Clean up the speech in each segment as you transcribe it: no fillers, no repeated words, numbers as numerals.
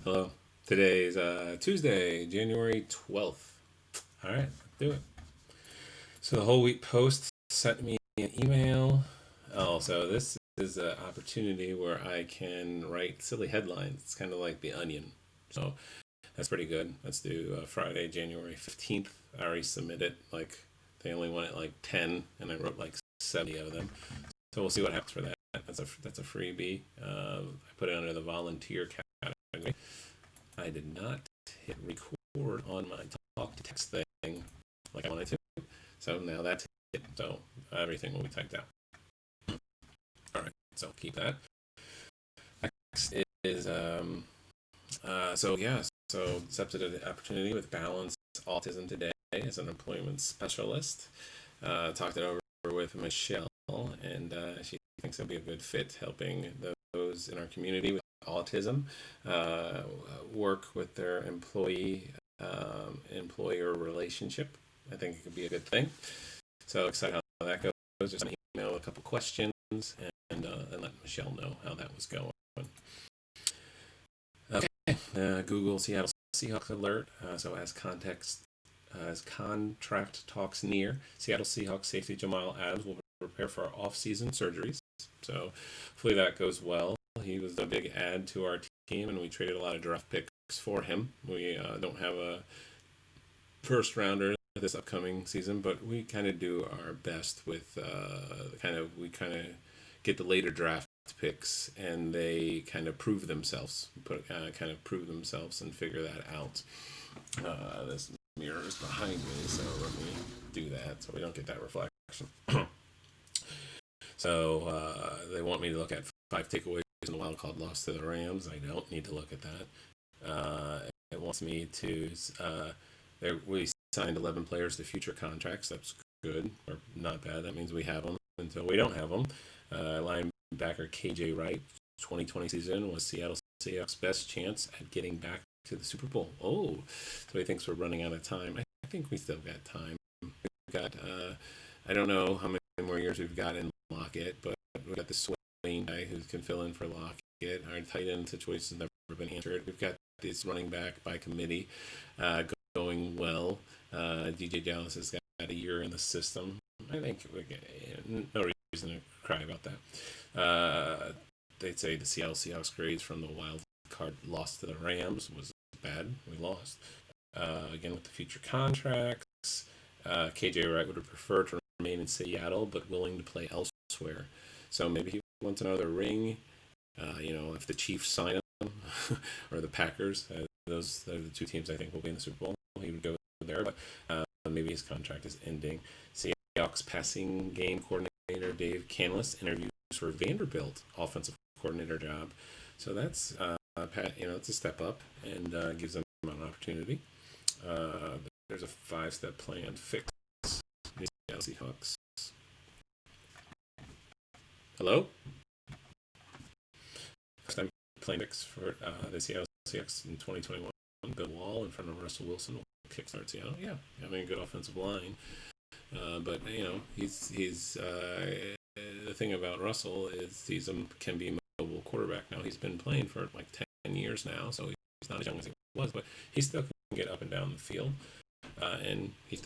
Hello. Today's Tuesday, January 12th. All right, let's do it. So the whole week post sent me an email. Oh, so this is an opportunity where I can write silly headlines. It's kind of like The Onion. So that's pretty good. Let's do Friday, January 15th. I already submitted. They only wanted like 10, and I wrote like 70 of them. So we'll see what happens for that. That's a freebie. I put it under the volunteer category. I did not hit record on my talk to text thing like I wanted to. So now that's it. So everything will be typed out. All right. So keep that. Next is so yeah. So accepted an opportunity with Balance Autism today as an employment specialist. Talked it over with Michelle, and she thinks it'll be a good fit helping those in our community with autism work with their employer relationship. I think it could be a good thing. So excited how that goes. Just an email, a couple questions, and let Michelle know how that was going. Okay. Google Seattle Seahawks alert. So as contract talks near, Seattle Seahawks safety Jamal Adams will prepare for our off-season surgeries. So hopefully that goes well. He was a big add to our team, and we traded a lot of draft picks for him. We don't have a first rounder this upcoming season, but we kind of do our best with we kind of get the later draft picks, and they kind of prove themselves, prove themselves and figure that out. This mirror is behind me, so let me do that so we don't get that reflection. So they want me to look at 5 takeaways in the wild card loss to the Rams. I don't need to look at that. It wants me to. We signed 11 players to future contracts. That's good or not bad. That means we have them until we don't have them. Linebacker KJ Wright, 2020 season was Seattle Seahawks' best chance at getting back to the Super Bowl. Oh, so he thinks we're running out of time. I think we still got time. We've got. I don't know how many more years we've got in Lockett, but we've got the Swain guy who can fill in for Lockett. Our tight end situation has never been answered. We've got this running back by committee going well. DJ Dallas has got a year in the system. I think no reason to cry about that. They'd say the Seattle Seahawks grades from the wild card loss to the Rams was bad. We lost. Again, with the future contracts, KJ Wright would have preferred to remain in Seattle, but willing to play elsewhere. So maybe he wants another ring. If the Chiefs sign him or the Packers, those are the two teams I think will be in the Super Bowl. He would go there, but maybe his contract is ending. Seahawks passing game coordinator Dave Canlis interviews for Vanderbilt offensive coordinator job. So that's it's a step up and gives them an opportunity. There's a 5-step plan fix the Seattle Seahawks. Hello? First time playing fix for the Seattle Seahawks in 2021. Bill Wall in front of Russell Wilson will kickstart Seattle. Yeah, having a good offensive line. But he's the thing about Russell is can be a mobile quarterback now. He's been playing for like 10 years now, so he's not as young as he was, but he still can get up and down the field. And he's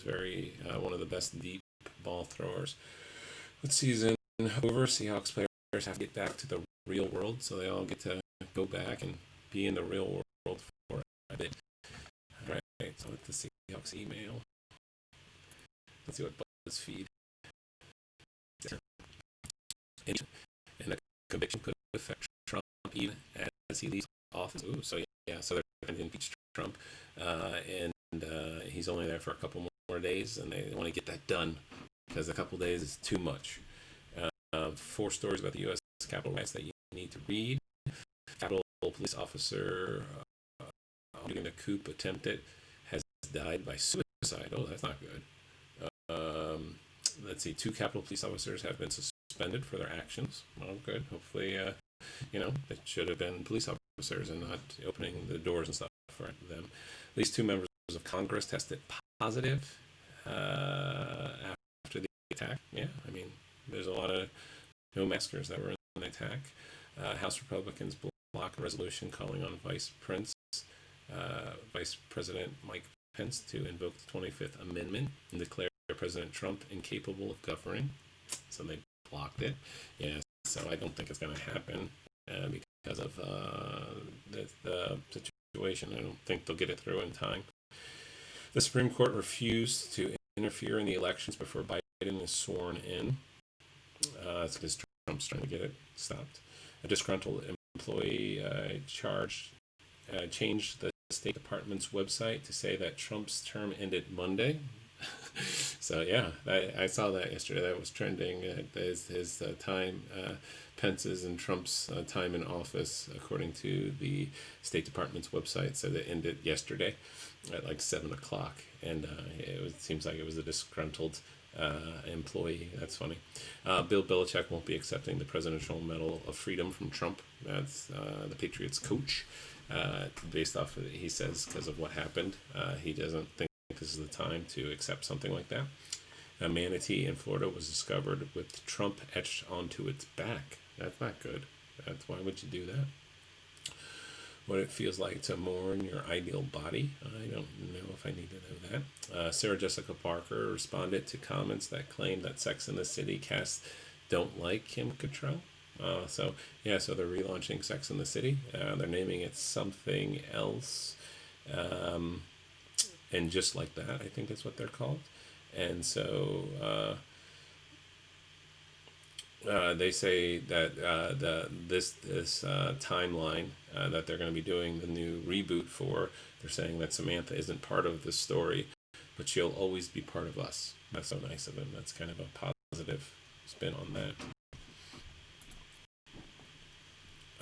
very one of the best deep ball throwers. With season over, Seahawks players have to get back to the real world, so they all get to go back and be in the real world for a bit. All right, so with the Seahawks email, let's see what BuzzFeed. And a conviction could affect Trump even as he leaves office. Ooh, so so they're going to impeach Trump, and he's only there for a couple more days, and they want to get that done because a couple days is too much. 4 stories about the U.S. Capitol riots that you need to read. Capitol police officer during the coup attempted has died by suicide. Oh, that's not good. Let's see. 2 Capitol police officers have been suspended for their actions. Well, good. Hopefully, they should have been police officers and not opening the doors and stuff for them. At least 2 members of Congress tested positive after the attack. Yeah, I mean, there's a lot of no maskers that were in the attack. House Republicans blocked a resolution calling on Vice President Mike Pence to invoke the 25th Amendment and declare President Trump incapable of governing. So they blocked it. Yeah, so I don't think it's going to happen because of the situation. I don't think they'll get it through in time. The Supreme Court refused to interfere in the elections before Biden is sworn in. It's because Trump's trying to get it stopped. A disgruntled employee changed the State Department's website to say that Trump's term ended Monday. So yeah, I saw that yesterday. That was trending. His time, Pence's and Trump's time in office, according to the State Department's website, said it ended yesterday at like 7 o'clock, and seems like it was a disgruntled employee. That's funny. Bill Belichick won't be accepting the Presidential Medal of Freedom from Trump. That's the Patriots coach. Based off of, he says, because of what happened, he doesn't think this is the time to accept something like that. A manatee in Florida was discovered with Trump etched onto its back. That's not good. Why would you do that? What it feels like to mourn your ideal body. I don't know if I need to know that. Sarah Jessica Parker responded to comments that claimed that Sex and the City cast don't like Kim Cattrall. So they're relaunching Sex and the City. They're naming it something else. And Just Like That, I think that's what they're called. And so they say that this timeline that they're going to be doing the new reboot for, they're saying that Samantha isn't part of the story, but she'll always be part of us. That's so nice of them. That's kind of a positive spin on that.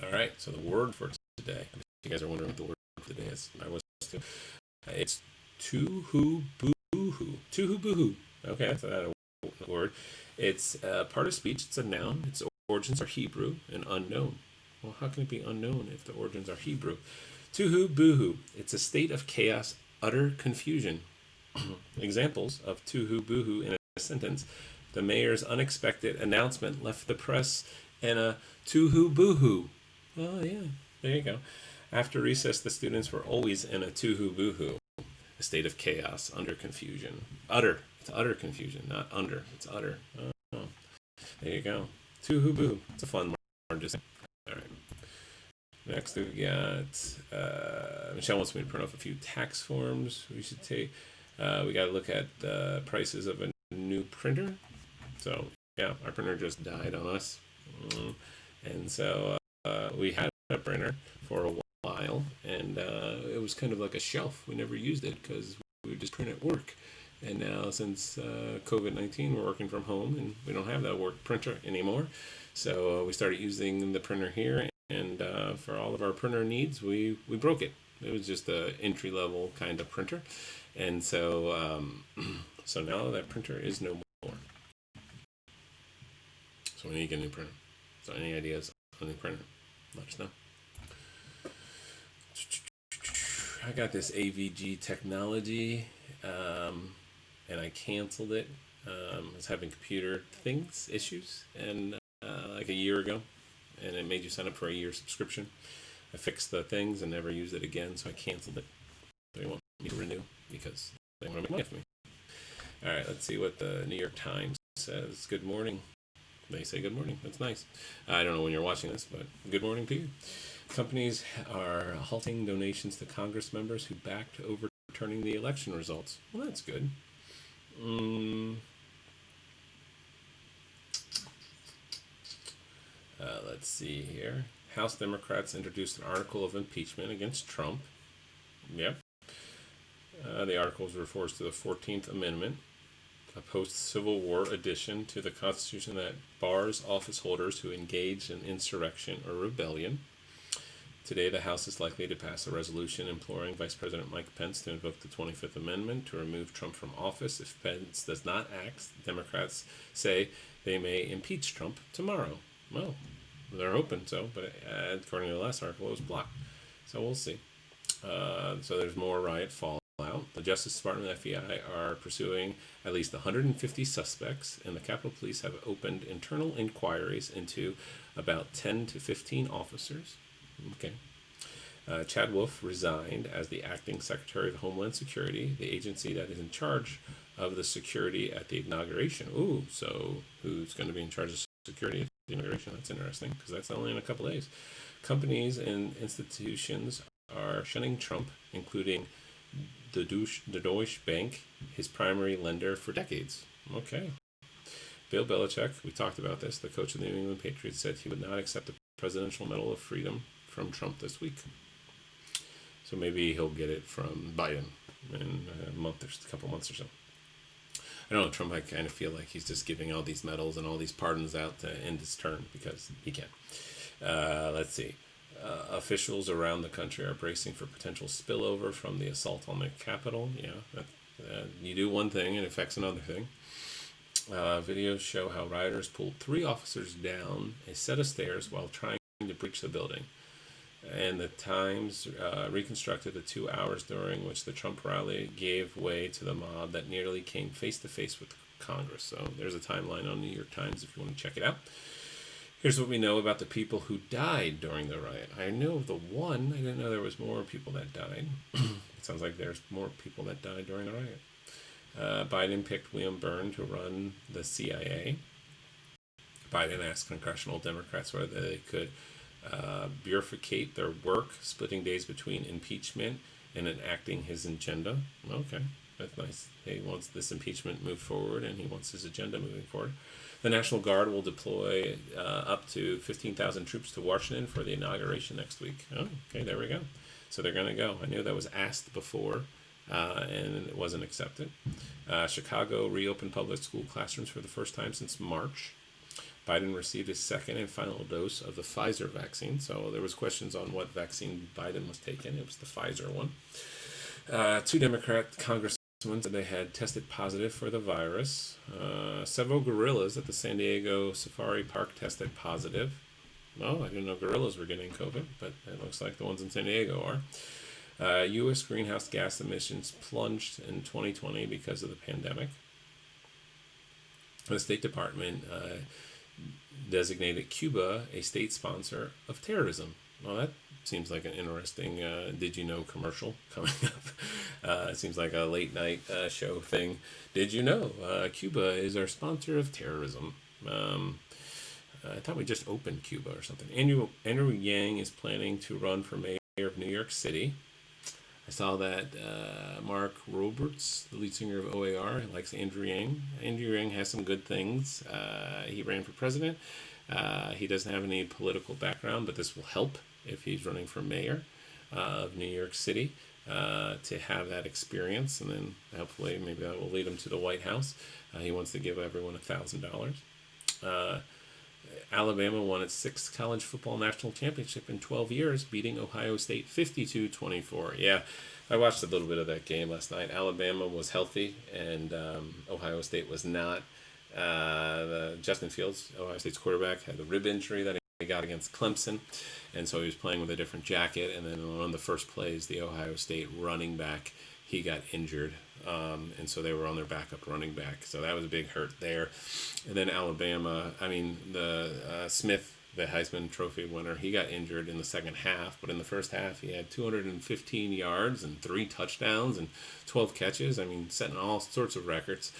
All right, so the word for today. If you guys are wondering what the word for today is, I was too. It's Toohoo-boohoo. Toohoo-boohoo. Okay, that's a word. It's part of speech. It's a noun. Its origins are Hebrew and unknown. Well, how can it be unknown if the origins are Hebrew? Toohoo-boohoo. It's a state of chaos, utter confusion. Examples of toohoo-boohoo in a sentence. The mayor's unexpected announcement left the press in a toohoo-boohoo. Oh, yeah. There you go. After recess, the students were always in a toohoo-boohoo. A state of chaos, under confusion. Utter. It's utter confusion, not under. It's utter. Oh, there you go. Toohoo-boohoo. It's a fun word to say. All right. Next, we got Michelle wants me to print off a few tax forms we should take. We got to look at the prices of a new printer. So, yeah, our printer just died on us. And so we had a printer for a while, and it was kind of like a shelf. We never used it because we would just print at work. And now, since COVID-19, we're working from home, and we don't have that work printer anymore. So we started using the printer here, and for all of our printer needs, we broke it. It was just an entry-level kind of printer. And so so now that printer is no more. So we need to get a new printer. So any ideas on a new printer, let us know. I got this AVG Technology, and I canceled it. I was having computer issues, and like a year ago, and it made you sign up for a year subscription. I fixed the things and never used it again, so I canceled it. They want me to renew because they want to make money for me. All right, let's see what the New York Times says. Good morning. They say good morning. That's nice. I don't know when you're watching this, but good morning to you. Companies are halting donations to Congress members who backed overturning the election results. Well, that's good. Let's see here. House Democrats introduced an article of impeachment against Trump. Yep. The articles refers to the 14th Amendment, a post-Civil War addition to the Constitution that bars office holders who engage in insurrection or rebellion. Today, the House is likely to pass a resolution imploring Vice President Mike Pence to invoke the 25th Amendment to remove Trump from office. If Pence does not act, Democrats say they may impeach Trump tomorrow. Well, they're hoping so, but according to the last article, it was blocked. So we'll see. So there's more riot fallout. The Justice Department and the FBI are pursuing at least 150 suspects, and the Capitol Police have opened internal inquiries into about 10 to 15 officers. Okay, Chad Wolf resigned as the acting Secretary of Homeland Security, the agency that is in charge of the security at the inauguration. Ooh, so who's going to be in charge of security at the inauguration? That's interesting because that's only in a couple days. Companies and institutions are shunning Trump, including the Deutsche Bank, his primary lender for decades. Okay. Bill Belichick, we talked about this, the coach of the New England Patriots, said he would not accept the Presidential Medal of Freedom from Trump this week. So maybe he'll get it from Biden in a couple months or so. I don't know, Trump, I kind of feel like he's just giving all these medals and all these pardons out to end his term because he can. Let's see. Officials around the country are bracing for potential spillover from the assault on the Capitol. Yeah, you do one thing and it affects another thing. Videos show how rioters pulled 3 officers down a set of stairs while trying to breach the building. And the Times reconstructed the 2 hours during which the Trump rally gave way to the mob that nearly came face to face with Congress. So there's a timeline on New York Times if you want to check it out. Here's what we know about the people who died during the riot. I knew of the one. I didn't know there was more people that died. It sounds like there's more people that died during the riot. Biden picked William Burns to run the CIA. Biden asked congressional Democrats whether they could bifurcate their work, splitting days between impeachment and enacting his agenda. Okay, that's nice. He wants this impeachment moved forward, and he wants his agenda moving forward. The National Guard will deploy up to 15,000 troops to Washington for the inauguration next week. Oh, okay, there we go. So they're going to go. I knew that was asked before, and it wasn't accepted. Chicago reopened public school classrooms for the first time since March. Biden received his second and final dose of the Pfizer vaccine. So there was questions on what vaccine Biden was taking. It was the Pfizer one. 2 Democrat congressmen said they had tested positive for the virus. Several gorillas at the San Diego Safari Park tested positive. Oh, I didn't know gorillas were getting COVID, but it looks like the ones in San Diego are. U.S. greenhouse gas emissions plunged in 2020 because of the pandemic. The State Department designated Cuba a state sponsor of terrorism. Well, that seems like an interesting did you know commercial coming up. It seems like a late night show thing. Did you know Cuba is our sponsor of terrorism? I thought we just opened Cuba or something. Andrew Yang is planning to run for mayor of New York City. I saw that Mark Roberts, the lead singer of OAR, likes Andrew Yang. Andrew Yang has some good things. He ran for president. He doesn't have any political background, but this will help if he's running for mayor of New York City to have that experience. And then hopefully maybe that will lead him to the White House. He wants to give everyone $1,000. Alabama won its 6th college football national championship in 12 years, beating Ohio State 52-24. Yeah, I watched a little bit of that game last night. Alabama was healthy, and Ohio State was not. Justin Fields, Ohio State's quarterback, had the rib injury that he got against Clemson, and so he was playing with a different jacket. And then on one of the first plays, the Ohio State running back, he got injured. And so they were on their backup running back. So that was a big hurt there. And then Alabama, Smith, the Heisman Trophy winner, he got injured in the second half. But in the first half, he had 215 yards and 3 touchdowns and 12 catches. Setting all sorts of records,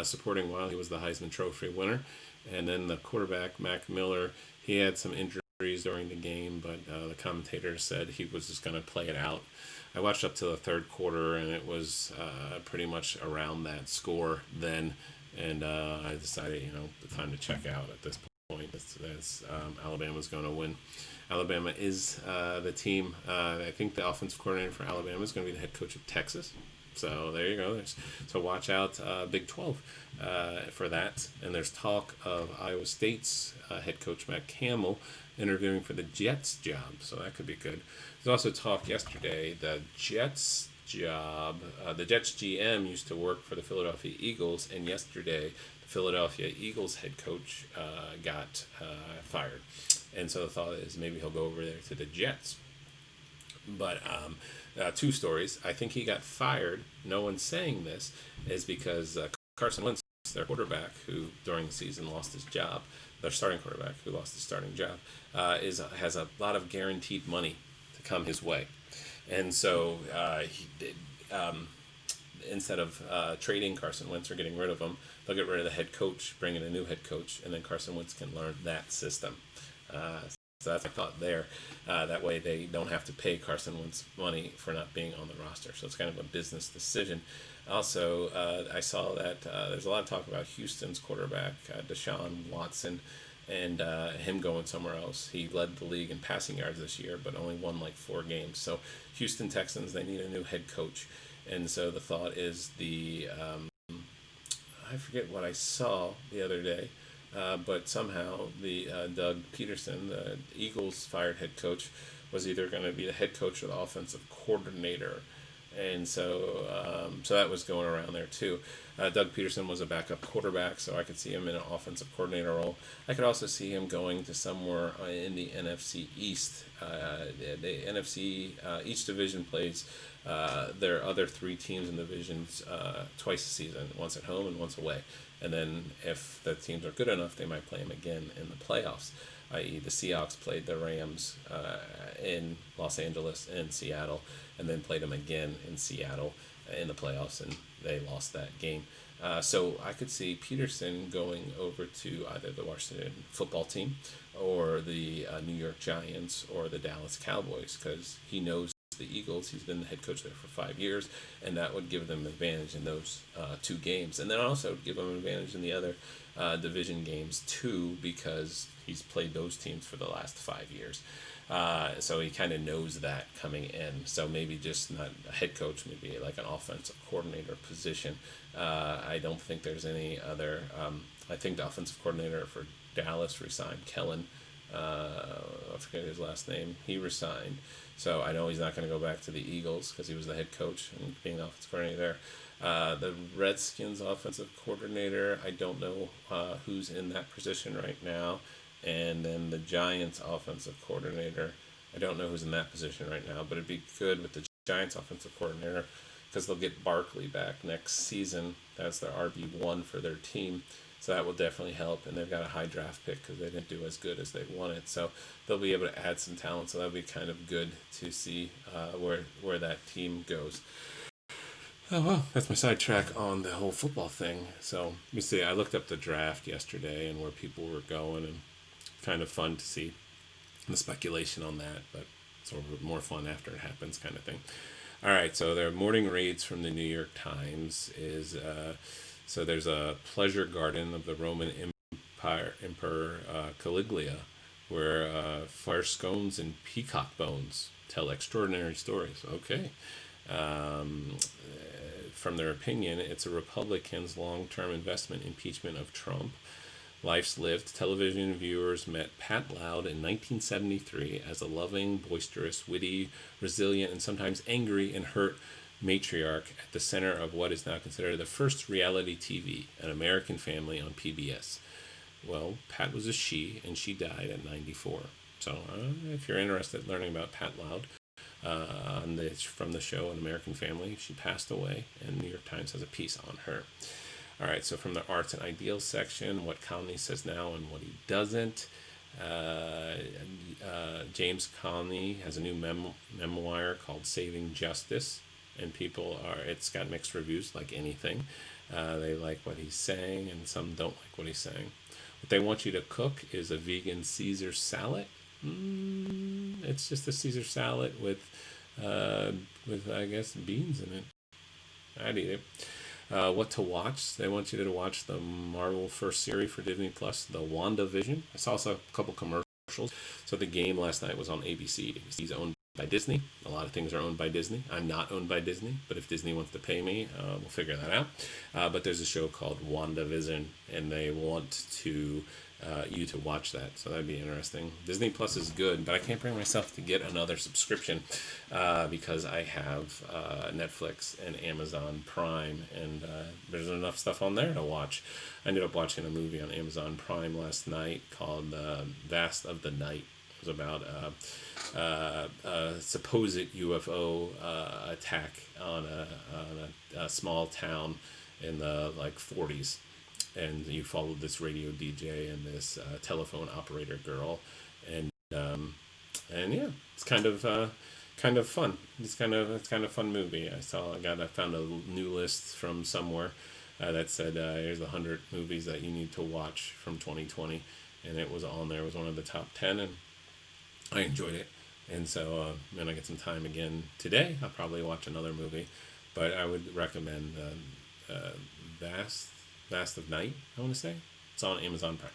supporting while he was the Heisman Trophy winner. And then the quarterback, Mac Miller, he had some injuries during the game, but the commentator said he was just going to play it out. I watched up to the third quarter, and it was pretty much around that score then, and I decided, the time to check out at this point. Alabama's going to win. Alabama is the team. I think the offensive coordinator for Alabama is going to be the head coach of Texas. So there you go. So watch out, Big 12 for that. And there's talk of Iowa State's head coach Matt Campbell interviewing for the Jets job. So that could be good. There's also talk yesterday the Jets job. The Jets GM used to work for the Philadelphia Eagles, and yesterday the Philadelphia Eagles head coach got fired. And so the thought is maybe he'll go over there to the Jets. But 2 stories. I think he got fired. No one's saying this is because Carson Wentz, their quarterback, who during the season lost his job, their starting quarterback who lost his starting job, has a lot of guaranteed money to come his way. And so he did. Instead of trading Carson Wentz or getting rid of him, they'll get rid of the head coach, bring in a new head coach, and then Carson Wentz can learn that system. So that's my thought there. That way they don't have to pay Carson Wentz money for not being on the roster. So it's kind of a business decision. Also, I saw that there's a lot of talk about Houston's quarterback, Deshaun Watson, and him going somewhere else. He led the league in passing yards this year, but only won like 4 games. So Houston Texans, they need a new head coach. And so the thought is I forget what I saw the other day, but somehow the Doug Peterson, the Eagles fired head coach, was either going to be the head coach or the offensive coordinator. And so that was going around there too. Doug Peterson was a backup quarterback, so I could see him in an offensive coordinator role. I could also see him going to somewhere in the NFC East. The NFC, each division plays their other 3 teams in divisions twice a season, once at home and once away. And then if the teams are good enough, they might play them again in the playoffs, i.e. the Seahawks played the Rams in Los Angeles and Seattle, and then played them again in Seattle in the playoffs, and they lost that game. So I could see Peterson going over to either the Washington football team or the New York Giants or the Dallas Cowboys, because he knows the Eagles. He's been the head coach there for 5 years, and that would give them an advantage in those 2 games. And then also give them an advantage in the other division games too, because he's played those teams for the last 5 years. So he kind of knows that coming in. So maybe just not a head coach, maybe like an offensive coordinator position. I don't think there's any other. I think the offensive coordinator for Dallas resigned, Kellen. I forget his last name. He resigned. So I know he's not going to go back to the Eagles because he was the head coach and being the offensive coordinator there. The Redskins offensive coordinator, I don't know who's in that position right now. And then the Giants offensive coordinator, I don't know who's in that position right now, but it'd be good with the Giants offensive coordinator because they'll get Barkley back next season. That's their RB1 for their team. So that will definitely help. And they've got a high draft pick because they didn't do as good as they wanted. So they'll be able to add some talent. So that'll be kind of good to see where that team goes. Oh, well, that's my sidetrack on the whole football thing. So let me see. I looked up the draft yesterday and where people were going, and kind of fun to see the speculation on that, but it's more fun after it happens kind of thing. All right, so their morning reads from the New York Times is, so there's a pleasure garden of the Roman Emperor Caligula, where fire scones and peacock bones tell extraordinary stories. Okay. From their opinion, it's a Republican's long-term investment impeachment of Trump. Life's lived. Television viewers met Pat Loud in 1973 as a loving, boisterous, witty, resilient, and sometimes angry and hurt matriarch at the center of what is now considered the first reality TV, An American Family on PBS. Well, Pat was a she, and she died at 94. So if you're interested in learning about Pat Loud, from the show An American Family, she passed away, and New York Times has a piece on her. All right, so from the arts and ideals section, what Conley says now and what he doesn't. James Conley has a new memoir called Saving Justice, and it's got mixed reviews like anything. They like what he's saying, and some don't like what he's saying. What they want you to cook is a vegan Caesar salad. It's just a Caesar salad with I guess beans in it. I'd eat it. What to watch? They want you to watch the Marvel first series for Disney Plus, the WandaVision. I saw a couple commercials. So the game last night was on ABC. ABC's owned by Disney. A lot of things are owned by Disney. I'm not owned by Disney, but if Disney wants to pay me, we'll figure that out. But there's a show called WandaVision, and they want you to watch that, so that'd be interesting. Disney Plus is good, but I can't bring myself to get another subscription because I have Netflix and Amazon Prime, and there's enough stuff on there to watch. I ended up watching a movie on Amazon Prime last night called Vast of the Night. It was about a supposed UFO attack on a small town in the 40s. And you followed this radio DJ and this telephone operator girl, and yeah, it's kind of kind of fun. It's kind of fun movie. I found a new list from somewhere that said here's 100 movies that you need to watch from 2020, and it was on there. It was one of the top 10, and I enjoyed it. And so when I get some time again today, I'll probably watch another movie. But I would recommend Vast Vast of Night. I want to say it's on Amazon Prime.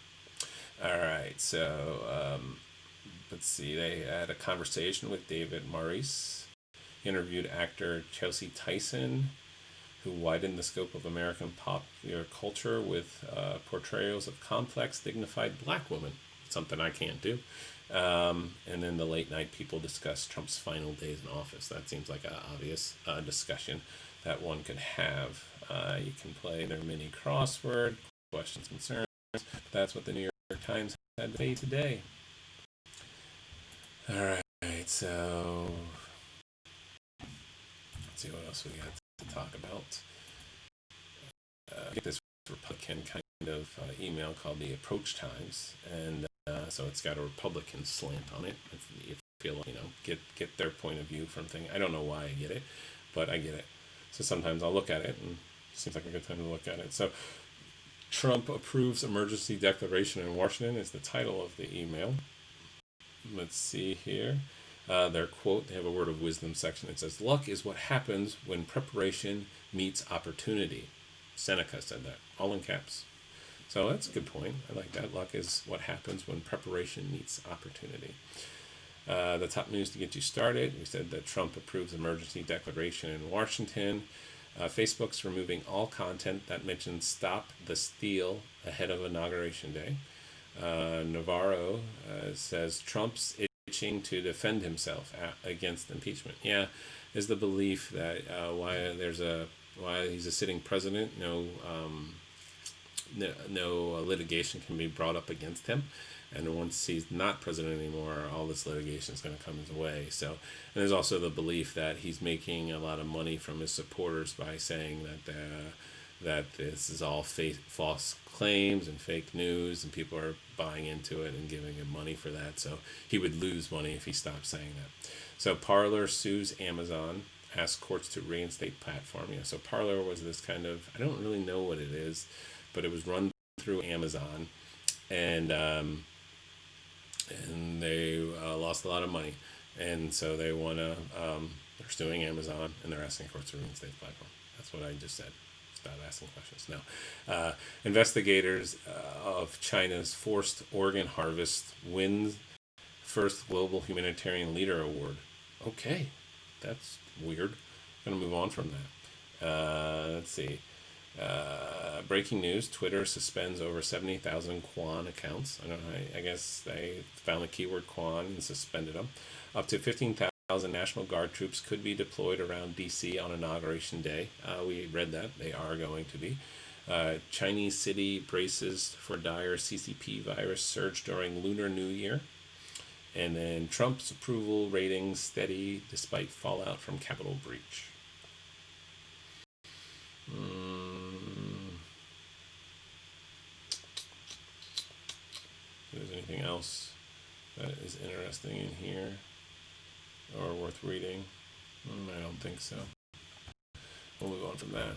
All right, so let's see. They had a conversation with David Maurice. He interviewed actor Chelsea Tyson, who widened the scope of American popular culture with portrayals of complex, dignified black women. Something I can't do. And then the late night people discuss Trump's final days in office. That seems like an obvious discussion that one could have. You can play their mini crossword, questions, concerns. That's what the New York Times had to say today. All right, so let's see what else we got to talk about. Get this Republican kind of email called the Approach Times, and so it's got a Republican slant on it. If you feel like, get their point of view from things. I don't know why I get it, but I get it. So sometimes I'll look at it, and it seems like a good time to look at it. So Trump approves emergency declaration in Washington is the title of the email. Let's see here. Their quote, they have a word of wisdom section. It says, "Luck is what happens when preparation meets opportunity." Seneca said that, all in caps. So that's a good point. I like that. Luck is what happens when preparation meets opportunity. The top news to get you started. We said that Trump approves emergency declaration in Washington. Facebook's removing all content that mentions "Stop the Steal" ahead of Inauguration Day. Navarro says Trump's itching to defend himself against impeachment. Yeah, is the belief that while he's a sitting president, no litigation can be brought up against him, and once he's not president anymore, all this litigation is going to come his way. So, and there's also the belief that he's making a lot of money from his supporters by saying that this is all false claims and fake news, and people are buying into it and giving him money for that. So he would lose money if he stopped saying that. So Parler sues Amazon, asks courts to reinstate platform. So Parler was this kind of, I don't really know what it is, but it was run through Amazon, and they lost a lot of money, and so they want to, they're suing Amazon, and they're asking courts to reinstate the platform. That's what I just said. Stop asking questions. No. Investigators of China's forced organ harvest wins first Global Humanitarian Leader Award. Okay, that's weird. I'm going to move on from that. Let's see. Breaking news: Twitter suspends over 70,000 Quan accounts. I guess they found the keyword Quan and suspended them. Up to 15,000 National Guard troops could be deployed around D.C. on Inauguration Day. We read that. They are going to be. Chinese city braces for dire CCP virus surge during Lunar New Year. And then Trump's approval ratings steady despite fallout from Capitol breach. If there's anything else that is interesting in here or worth reading, I don't think so. We'll move on from that.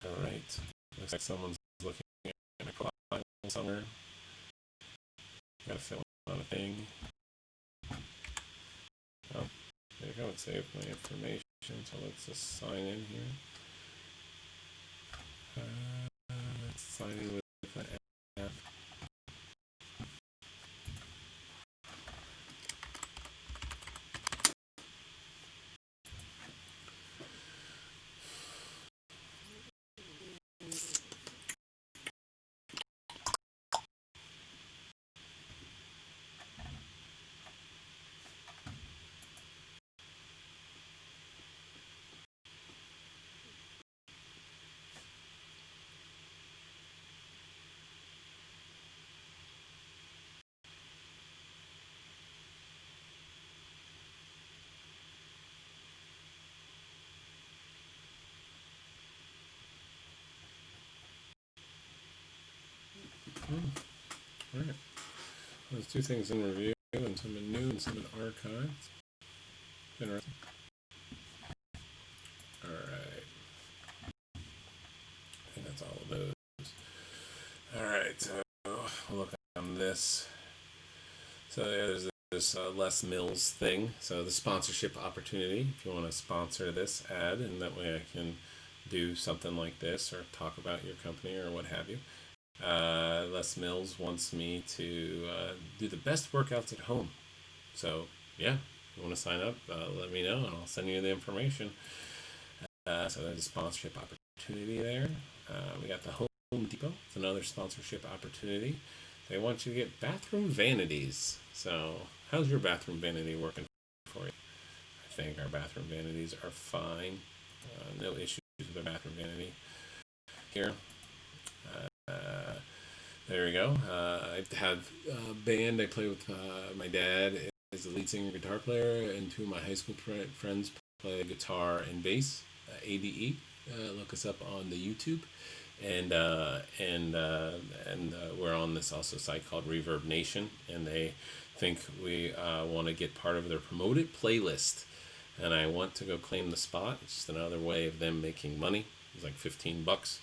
All right. Looks like someone's looking at a file somewhere. Gotta fill out a thing. Oh, there you go. It saved my information. So let's just sign in here. Let's sign in with an app. All right. Let's do things in review and some in new and some in archives. Interesting. All right. I think that's all of those. All right. So we'll look on this. So there's this Les Mills thing. So the sponsorship opportunity. If you want to sponsor this ad, and that way I can do something like this or talk about your company or what have you. Les Mills wants me to do the best workouts at home. So yeah, if you want to sign up, let me know and I'll send you the information. So there's a sponsorship opportunity there. We got the Home Depot. It's another sponsorship opportunity. They want you to get bathroom vanities. So how's your bathroom vanity working for you? I think our bathroom vanities are fine. No issues with our bathroom vanity here. There we go. I have a band. I play with my dad is the lead singer, guitar player, and two of my high school friends play guitar and bass. ADE. Look us up on the YouTube, and we're on this also site called Reverb Nation, and they think we want to get part of their promoted playlist, and I want to go claim the spot. It's just another way of them making money. It's like $15.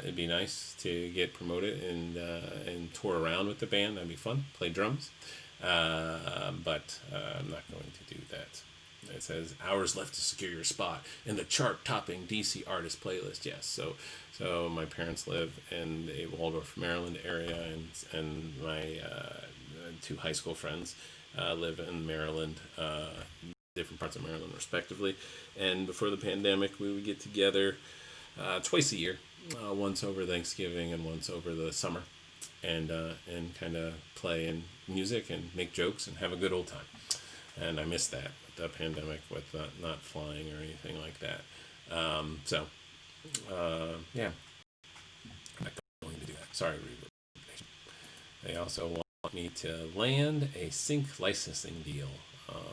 It'd be nice to get promoted and tour around with the band. That'd be fun. Play drums, but I'm not going to do that. It says hours left to secure your spot in the chart-topping DC artist playlist. Yes, so my parents live in the Waldorf, Maryland area, and my two high school friends live in Maryland, different parts of Maryland respectively. And before the pandemic, we would get together twice a year, once over Thanksgiving and once over the summer, and kind of play and music and make jokes and have a good old time. And I miss that with the pandemic, with not flying or anything like that. Yeah, I'm not going to do that. Sorry, they also want me to land a sync licensing deal.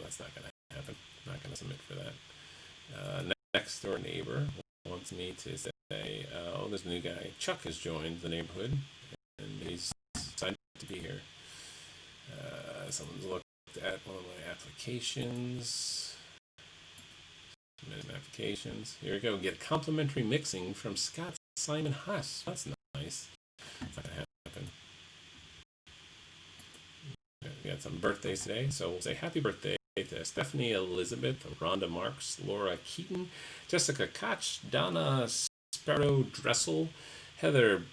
That's not going to happen. I'm not going to submit for that. Next door neighbor wants me to say, oh, this new guy, Chuck, has joined the neighborhood, and he's excited to be here. Someone's looked at one of my applications. Applications. Here we go. Get complimentary mixing from Scott Simon Haas. That's nice. It's not going to happen. We got some birthdays today, so we'll say happy birthday to Stephanie Elizabeth, Rhonda Marks, Laura Keaton, Jessica Koch, Donna Sparrow Dressel, Heather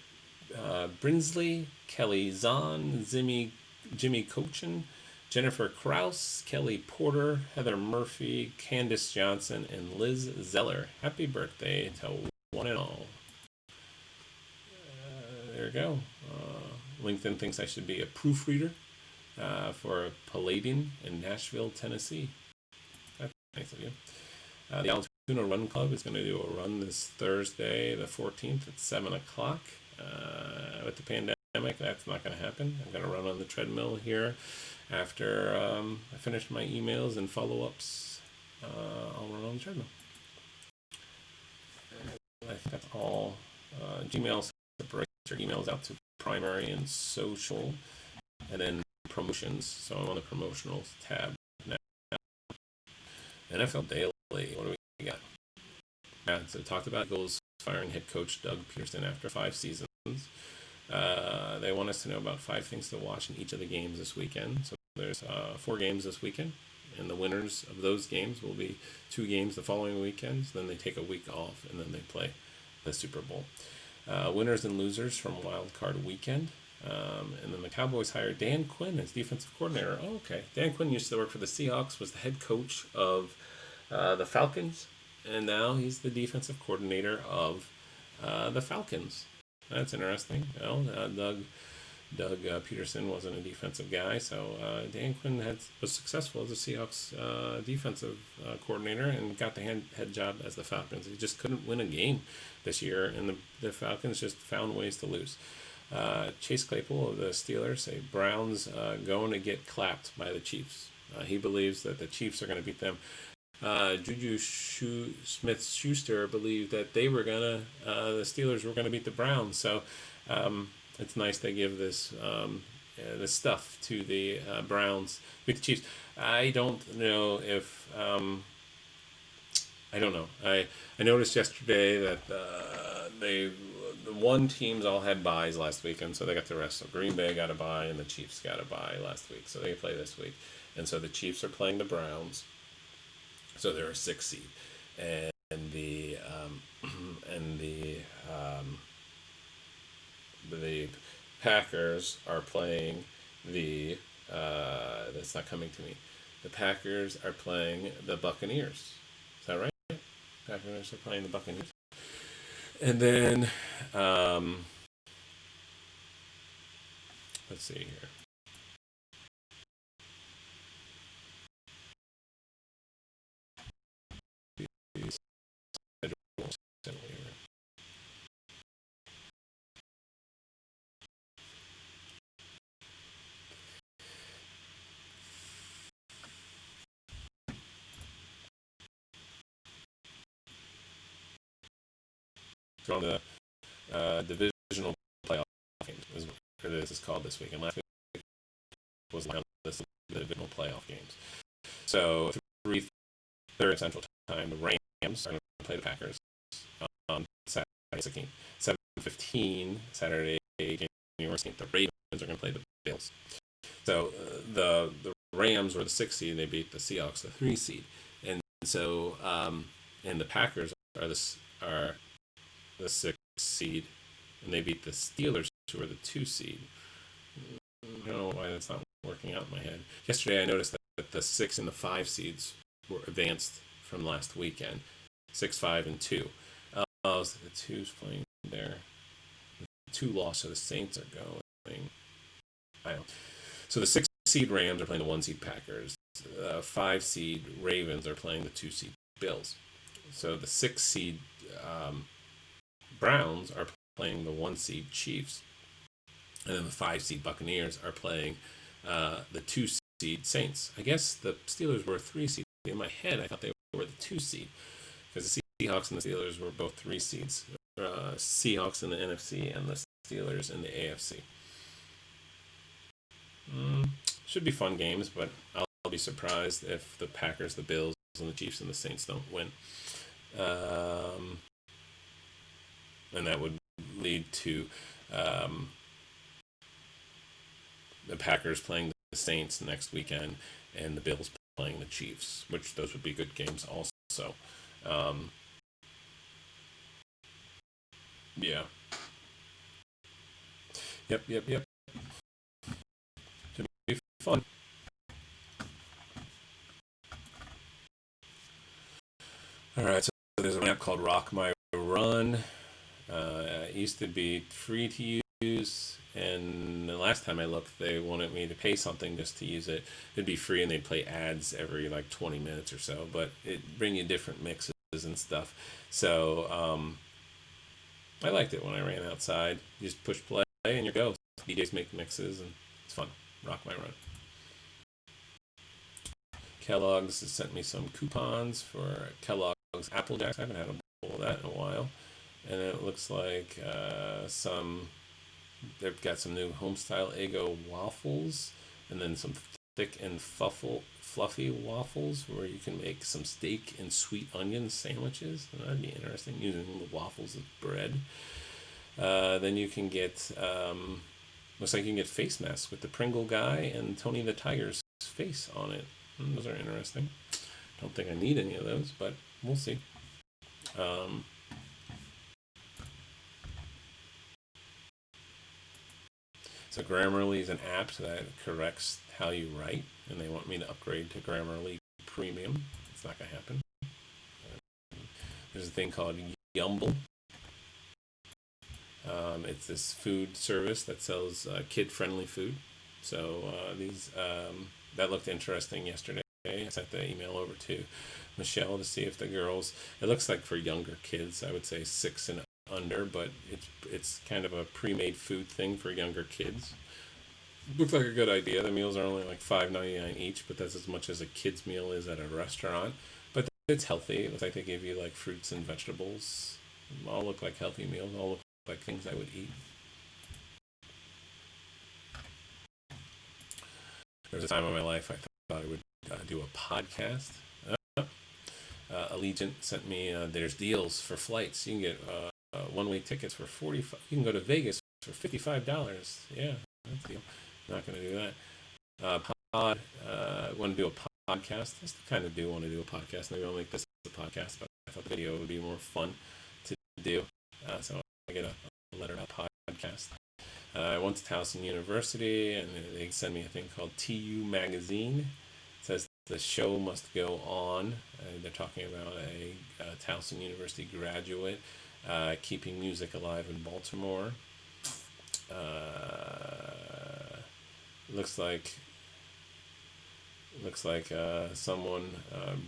Brinsley, Kelly Zahn, Jimmy Cochin, Jennifer Kraus, Kelly Porter, Heather Murphy, Candace Johnson, and Liz Zeller. Happy birthday to one and all. There we go. LinkedIn thinks I should be a proofreader for Palladium in Nashville, Tennessee. That's nice of you. The Altoona Run Club is going to do a run this Thursday, the 14th at 7 o'clock. With the pandemic, that's not going to happen. I'm going to run on the treadmill here. After I finish my emails and follow-ups, I'll run on the treadmill. I think that's all. Gmail separates your emails out to primary and social, and then promotions. So I'm on the promotionals tab now. NFL Daily. What do we got? So talked about Eagles firing head coach Doug Peterson after 5 seasons. They want us to know about 5 things to watch in each of the games this weekend. So there's 4 games this weekend, and the winners of those games will be 2 games the following weekends. Then they take a week off, and then they play the Super Bowl. Winners and losers from Wild Card Weekend. And then the Cowboys hired Dan Quinn as defensive coordinator. Oh, okay. Dan Quinn used to work for the Seahawks, was the head coach of the Falcons, and now he's the defensive coordinator of the Falcons. That's interesting. Well, Doug Peterson wasn't a defensive guy, so Dan Quinn was successful as a Seahawks defensive coordinator and got the head job as the Falcons. He just couldn't win a game this year, and the Falcons just found ways to lose. Chase Claypool of the Steelers say Browns going to get clapped by the Chiefs. He believes that the Chiefs are going to beat them. Juju Smith-Schuster believed that the Steelers were going to beat the Browns. So it's nice they give this stuff to the Browns with the Chiefs. I don't know if I don't know. I noticed yesterday that the one teams all had buys last weekend, so they got the rest. So Green Bay got a buy, and the Chiefs got a buy last week, so they play this week. And so the Chiefs are playing the Browns, so they're a 6 seed, and and the Packers are playing the. That's not coming to me. The Packers are playing the Buccaneers. Is that right? Packers are playing the Buccaneers. And then, let's see here. On the divisional playoff games is what this is called this week, and last week was on the divisional playoff games. So 3:30 Central Time, the Rams are going to play the Packers on Saturday 16th. 7:15 Saturday, January 16th, the Ravens are going to play the Bills. So the Rams were the 6 seed, and they beat the Seahawks, the 3 seed, and so and the Packers are the 6 seed, and they beat the Steelers, who are the 2 seed. I don't know why that's not working out in my head. Yesterday, I noticed that the 6 and the 5 seeds were advanced from last weekend, 6, 5, and 2. So the 2's playing there. The 2 lost, so the Saints are going. I don't know. So the 6 seed Rams are playing the 1 seed Packers. 5 seed Ravens are playing the 2 seed Bills. So the 6 seed Browns are playing the 1 seed Chiefs, and then the 5 seed Buccaneers are playing the 2 seed Saints. I guess the Steelers were a 3 seed. In my head, I thought they were the 2 seed because the Seahawks and the Steelers were both 3 seeds. Seahawks in the NFC and the Steelers in the AFC. Should be fun games, but I'll be surprised if the Packers, the Bills, and the Chiefs and the Saints don't win. And that would lead to the Packers playing the Saints next weekend and the Bills playing the Chiefs, which those would be good games also. Yeah. Yep. Should be fun. All right, so there's an app called Rock My Run. It used to be free to use, and the last time I looked, they wanted me to pay something just to use it. It'd be free, and they'd play ads every like 20 minutes or so, but it'd bring you different mixes and stuff. So I liked it when I ran outside. You just push play and you go. DJs make mixes, and it's fun. Rock My Run. Kellogg's has sent me some coupons for Kellogg's Apple Jacks. I haven't had a bowl of that in a while. And it looks like they've got some new homestyle Eggo waffles, and then some thick and fluffy waffles where you can make some steak and sweet onion sandwiches. That'd be interesting, using the waffles as bread. Then you can get, looks like you can get face masks with the Pringle guy and Tony the Tiger's face on it. Those are interesting. Don't think I need any of those, but we'll see. So Grammarly is an app that corrects how you write, and they want me to upgrade to Grammarly Premium. It's not going to happen. There's a thing called Yumble. It's this food service that sells kid-friendly food. So that looked interesting yesterday. I sent the email over to Michelle to see if the girls. It looks like for younger kids, I would say 6 and under, but it's kind of a pre-made food thing for younger kids. Looks like a good idea. The meals are only like $5.99 each, but that's as much as a kid's meal is at a restaurant. But it's healthy. It looks like they give you like fruits and vegetables. All look like healthy meals. All look like things I would eat. there was a time in my life I thought I would do a podcast. Allegiant sent me, there's deals for flights. You can get one-way tickets for 45. You can go to Vegas for $55. Yeah, that's a deal. Not going to do that. Want to do a podcast. I still kind of do want to do a podcast. Maybe I'll make this a podcast, but I thought the video would be more fun to do. So I get a letter out podcast. I went to Towson University, and they sent me a thing called TU Magazine. It says the show must go on. They're talking about a Towson University graduate keeping music alive in Baltimore. Looks like someone,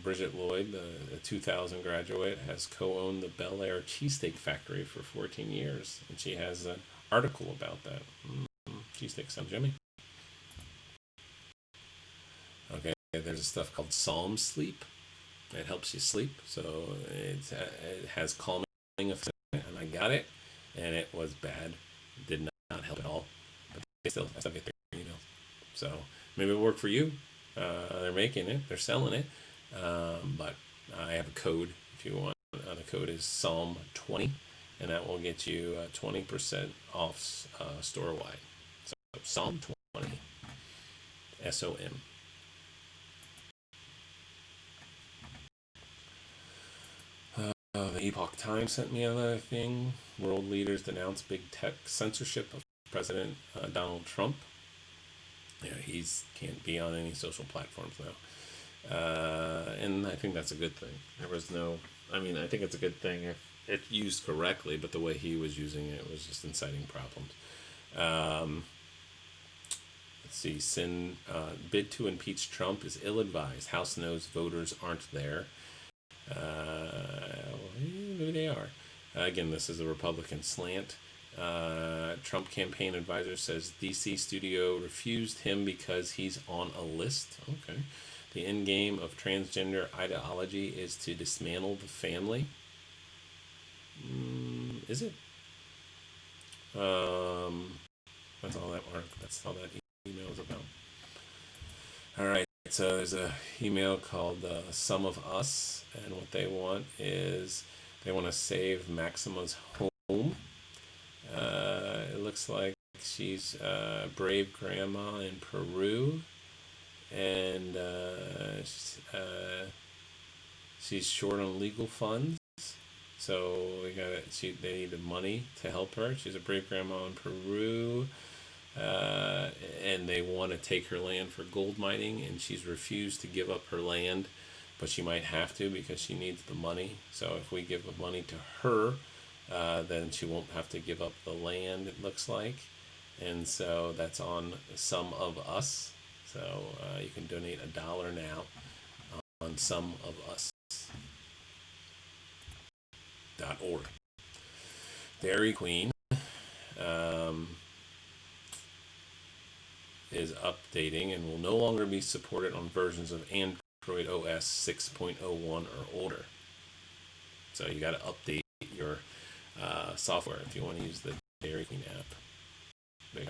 Bridget Lloyd, the 2000 graduate, has co-owned the Bel Air Cheesesteak Factory for 14 years, and she has an article about that. Cheesesteak sounds yummy. Okay, there's stuff called Psalm Sleep. It helps you sleep, so it has calming effects, and I got it, and it was bad. It did not help at all, but I still get their emails. So maybe it'll work for you. They're making it, they're selling it, but I have a code if you want. The code is Psalm 20, and that will get you 20% off store-wide. So Psalm 20, SOM. The Epoch Times sent me another thing. World leaders denounce big tech censorship of President Donald Trump. Yeah, can't be on any social platforms now. And I think that's a good thing. I think it's a good thing if it's used correctly, but the way he was using it was just inciting problems. Let's see, bid to impeach Trump is ill-advised. House knows voters aren't there. Maybe they are. Again, this is a Republican slant. Trump campaign advisor says DC studio refused him because he's on a list. Okay. The end game of transgender ideology is to dismantle the family. Is it? That's all that email is about. All right. So there's a email called Some of Us, and what they want is they want to save Maxima's home. It looks like she's a brave grandma in Peru, and she's short on legal funds. So they need the money to help her. She's a brave grandma in Peru, and they want to take her land for gold mining, and she's refused to give up her land, but she might have to because she needs the money. So if we give the money to her, then she won't have to give up the land, it looks like. And so that's on Some of Us. So you can donate $1 now on someofus.org. Dairy Queen is updating and will no longer be supported on versions of Android OS 6.01 or older. So you got to update your software if you want to use the Dairy Queen app. There you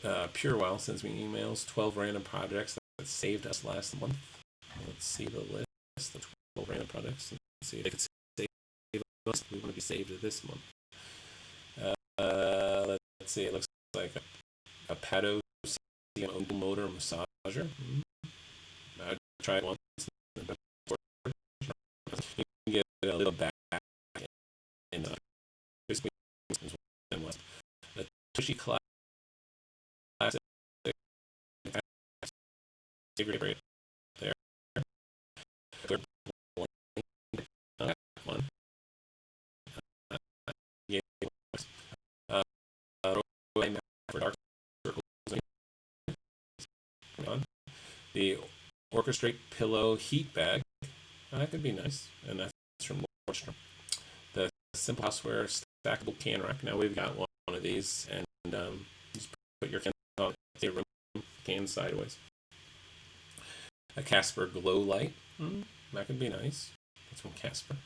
go. PureWell sends me emails, 12 random projects that saved us last month. Let's see the list of 12 random projects and see if they could save us. We want to be saved this month. Let's see, it looks like a Pato motor massager. I tried once. You can get a little back in this week and left. The Tushy Classic there. One. For dark circles. The Orchestrate Pillow Heat Bag. That could be nice, and that's from Nordstrom. The Simple Houseware Stackable Can Rack. Now we've got one of these, and just put your can on the room, can sideways. A Casper Glow Light. That could be nice. That's from Casper.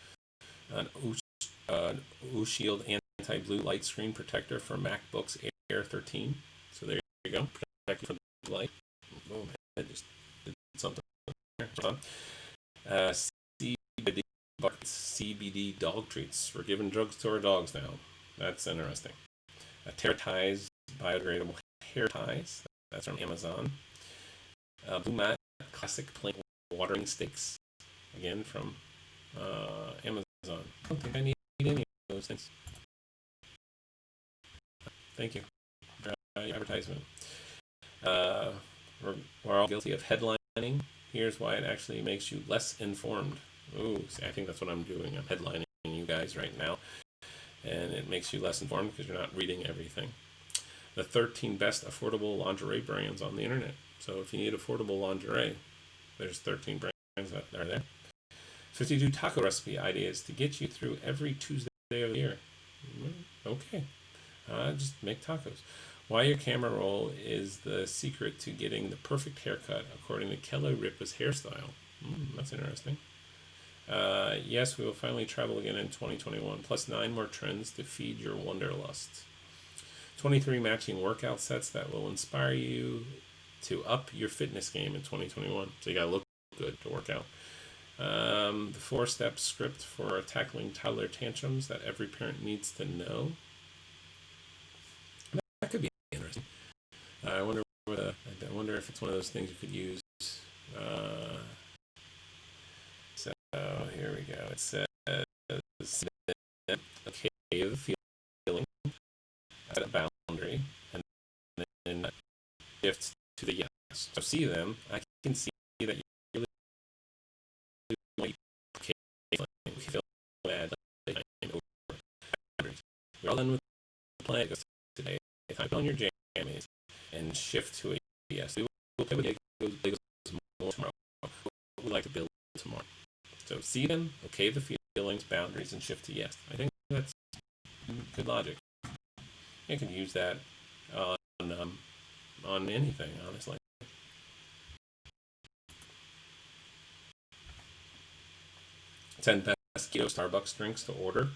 An U-Shield Anti-Blue Light Screen Protector for MacBooks Air 13. So there you go. Protect you from like. Oh, I just did something there. Hold on. CBD dog treats. We're giving drugs to our dogs now. That's interesting. Terra Ties biodegradable hair ties. That's from Amazon. Blue Mat classic plant watering sticks. Again from Amazon. I don't think I need any of those things. Thank you for your advertisement. Uh, we're all guilty of headlining. Here's why it actually makes you less informed. Ooh, see, I think that's what I'm doing. I'm headlining you guys right now. And it makes you less informed because you're not reading everything. The 13 best affordable lingerie brands on the internet. So if you need affordable lingerie, there's 13 brands that are there. 52 taco recipe ideas to get you through every Tuesday of the year. Okay. Just make tacos. Why your camera roll is the secret to getting the perfect haircut, according to Kelly Ripa's hairstyle. That's interesting. Yes, we will finally travel again in 2021, plus 9 more trends to feed your wanderlust. 23 matching workout sets that will inspire you to up your fitness game in 2021. So you gotta look good to work out. The 4-step script for tackling toddler tantrums that every parent needs to know. That could be interesting. I wonder if it's one of those things you could use. So here we go. It says, okay, the feeling at a boundary, and then shift to the yes. So see them. I can see that you're really feel bad. We're all done with the plan today. Type on your jammies and shift to a yes. We will play with Legos more tomorrow. What we'd like to build tomorrow. So see them, okay the feelings, boundaries, and shift to yes. I think that's good logic. You can use that on anything, honestly. Ten best keto Starbucks drinks to order.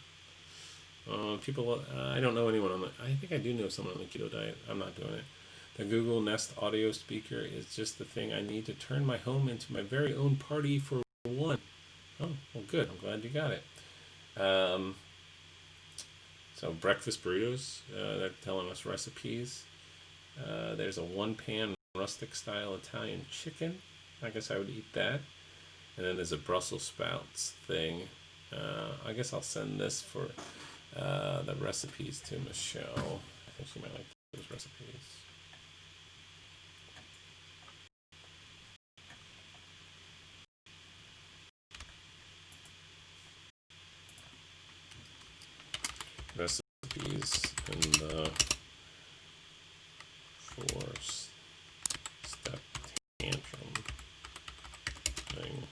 I don't know anyone on the. I think I do know someone on the keto diet. I'm not doing it. The Google Nest audio speaker is just the thing I need to turn my home into my very own party for one. Oh, well, good. I'm glad you got it. So breakfast burritos. They're telling us recipes. There's a one-pan rustic style Italian chicken. I guess I would eat that. And then there's a Brussels sprouts thing. I guess I'll send this for the recipes to Michelle. I think she might like those recipes. Recipes in the 4-step tantrum thing.